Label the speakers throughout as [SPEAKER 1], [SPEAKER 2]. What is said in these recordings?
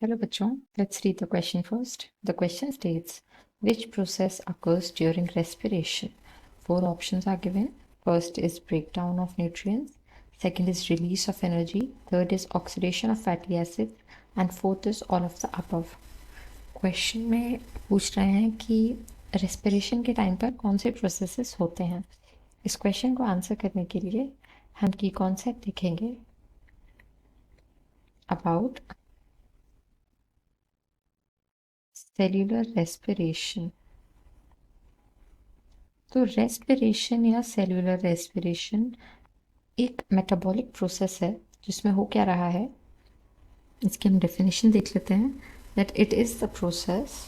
[SPEAKER 1] Hello बच्चों, let's read the question first. The question states, which process occurs during respiration? Four options are given. First is breakdown of nutrients. Second is release of energy. Third is oxidation of fatty acids. And fourth is all of the above. Question में पूछ रहे हैं कि respiration के time पर कौन से processes होते हैं. इस क्वेश्चन को आंसर करने के लिए हम की कॉन्सेप्ट देखेंगे अबाउट सेल्यूलर रेस्पिरेशन. तो रेस्पिरेशन या सेल्यूलर रेस्पिरेशन एक मेटाबॉलिक प्रोसेस है जिसमें हो क्या रहा है, इसकी हम डेफिनेशन देख लेते हैं. That it is the process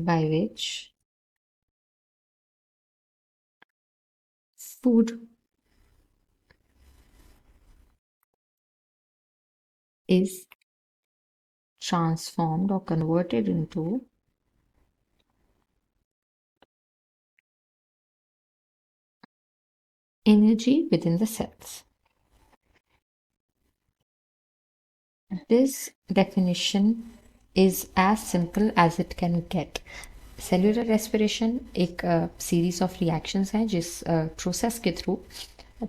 [SPEAKER 1] by which food is transformed or converted into energy within the cells. This definition is as simple as it can get. Cellular respiration एक सीरीज ऑफ रिएक्शंस हैं जिस process के through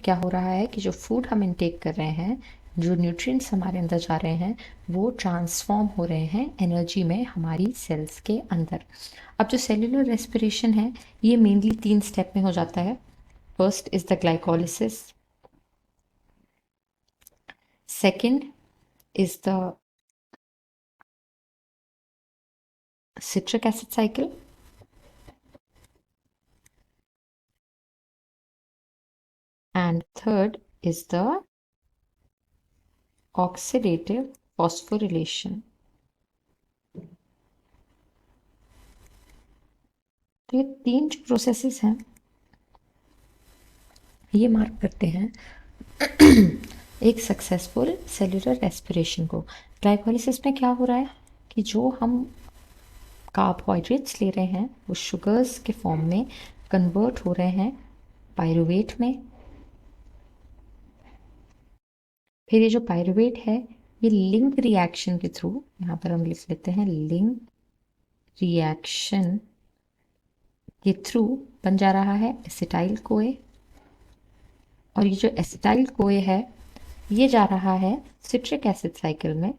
[SPEAKER 1] क्या हो रहा है कि जो फूड हम इनटेक कर रहे हैं, जो न्यूट्रिएंट्स हमारे अंदर जा रहे हैं, वो ट्रांसफॉर्म हो रहे हैं एनर्जी में हमारी सेल्स के अंदर. अब जो सेल्यूलर रेस्पिरेशन है ये मेनली 3 स्टेप में हो जाता है. First is the glycolysis. Second is the citric acid cycle, and third is the oxidative phosphorylation. तो ये 3 जो प्रोसेसेस हैं ये मार्क करते हैं एक सक्सेसफुल सेल्यूलर रेस्पिरेशन को. ग्लाइकोलिसिस में क्या हो रहा है कि जो हम कार्बोहाइड्रेट्स ले रहे हैं वो शुगर्स के फॉर्म में कन्वर्ट हो रहे हैं पायरुवेट में. फिर ये जो पायरुवेट है ये लिंक रिएक्शन के थ्रू, यहाँ पर हम लिख लेते हैं लिंक रिएक्शन के थ्रू बन जा रहा है एसिटाइल कोए. और ये जो एसिटाइल कोए है ये जा रहा है सिट्रिक एसिड साइकिल में,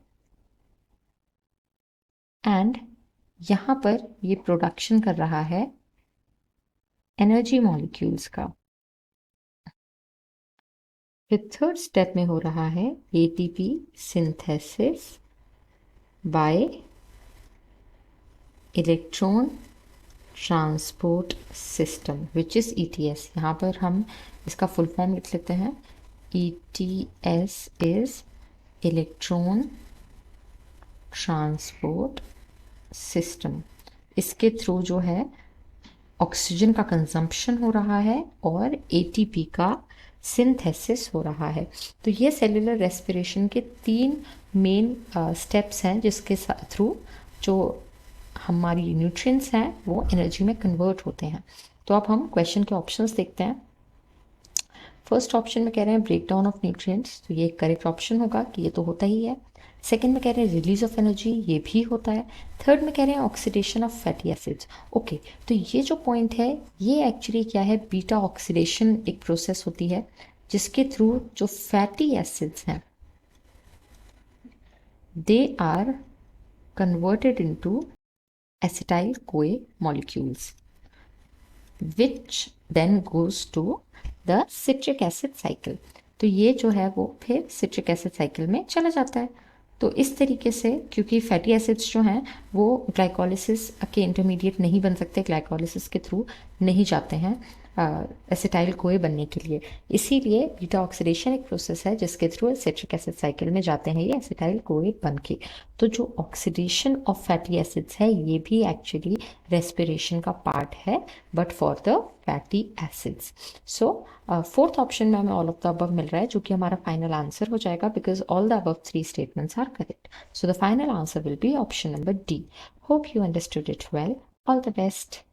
[SPEAKER 1] एंड यहाँ पर ये प्रोडक्शन कर रहा है एनर्जी मॉलिक्यूल्स का. फिर थर्ड स्टेप में हो रहा है ATP synthesis by electron transport system which is ETS. यहाँ पर हम इसका फुल फॉर्म लिख लेते हैं. ETS is electron transport system. इसके थ्रू जो है ऑक्सीजन का कंजम्पशन हो रहा है और एटीपी का सिंथेसिस हो रहा है. तो ये सेल्यूलर रेस्पिरेशन के 3 मेन स्टेप्स हैं जिसके थ्रू जो हमारी न्यूट्रिएंट्स हैं वो एनर्जी में कन्वर्ट होते हैं. तो अब हम क्वेश्चन के ऑप्शंस देखते हैं. फर्स्ट ऑप्शन में कह रहे हैं ब्रेकडाउन ऑफ न्यूट्रिएंट्स, तो ये एक करेक्ट ऑप्शन होगा कि ये तो होता ही है. सेकेंड में कह रहे हैं रिलीज ऑफ एनर्जी, ये भी होता है. थर्ड में कह रहे हैं oxidation of fatty acids. Okay, तो ये जो पॉइंट है ये एक्चुअली क्या है, बीटा ऑक्सीडेशन एक प्रोसेस होती है जिसके थ्रू जो फैटी एसिड्स हैं they are converted into acetyl CoA molecules which then goes to the citric acid cycle. तो ये जो है वो फिर citric acid cycle में चला जाता है. तो इस तरीके से क्योंकि फैटी एसिड्स जो हैं वो ग्लाइकोलिसिस के इंटरमीडिएट नहीं बन सकते, ग्लाइकोलिसिस के थ्रू नहीं जाते हैं एसिटाइल कोए बनने के लिए, इसीलिए बीटा ऑक्सीडेशन एक प्रोसेस है जिसके थ्रू सिट्रिक एसिड साइकिल में जाते हैं ये एसिटाइल कोए बन के. तो जो ऑक्सीडेशन ऑफ फैटी एसिड्स है ये भी एक्चुअली रेस्पिरेशन का पार्ट है but for the fatty acids. So fourth option में हमें ऑल ऑफ द अबव मिल रहा है जो कि हमारा फाइनल आंसर हो जाएगा because all the above 3 statements are correct. So the final answer will be option number D. Hope you understood it well. All the best.